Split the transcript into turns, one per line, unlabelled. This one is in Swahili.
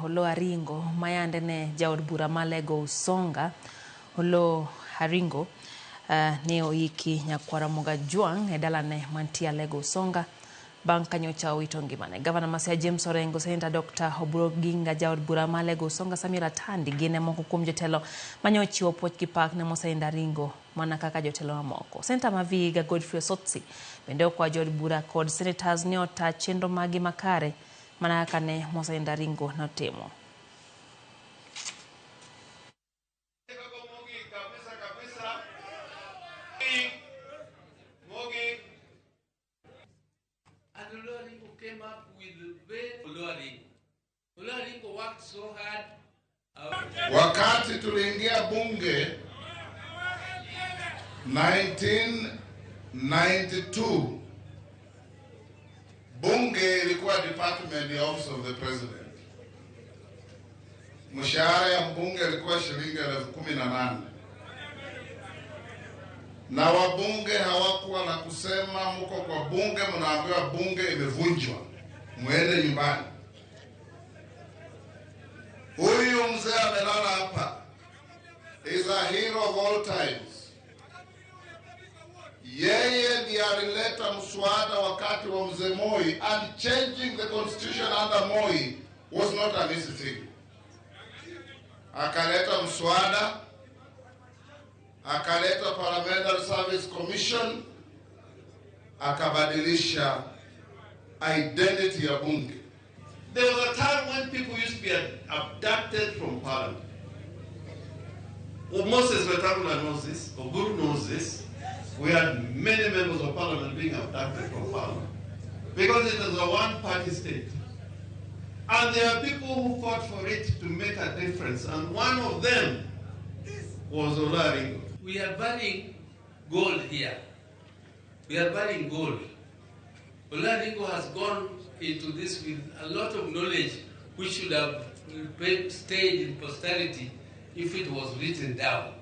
holo Aringo mayande ne jaod bura malego Usonga holo Aringo ne oiki nyakwara moga juang e dalane mantia lego Usonga banka nyocha wito ngimane. Gavana Masia James Orengo senta Dr. Oburo Ginga jaod bura malego Usonga Samira Tandi gine moko kuom jotelo manyochi opuoch kipak ne mosenda Ringo mana kaka jotelo mamoko. Senta Maviga Godfrey Osotsi bende okwa jaod bura kod senators ne ota chenro magi makare mana kaka ne mosenda Ringo notimo.
Came up with the very Ringo worked so hard.
Wakati tuliingia bunge 1992, bunge ilikuwa department ya office of the president. Mshahara ya mbunge ilikuwa shilingi 18,000. Na wabunge hawakuwa na kusema, mko kwa bunge mnaambiwa bunge imevunjwa, muende nyumbani. Huyu mzee amelala hapa is a hero of all times. Yeye ndiye alileta mswada wakati wa mzee Moi, and changing the constitution under Moi was not an easy thing. Akaleta mswada, akaleta Parliamentary Service Commission, akabadilisha identity ya bunge.
There was a time when people used to be abducted from Parliament. Well, Moses Wetangula knows this, Oburu knows this. We had many members of Parliament being abducted from Parliament because it was a one-party state. And there are people who fought for it to make a difference, and one of them was Ola Aringo.
We are burning gold here. We are burning gold. Ola Aringo has gone into this with a lot of knowledge which should have stayed in posterity if it was written down.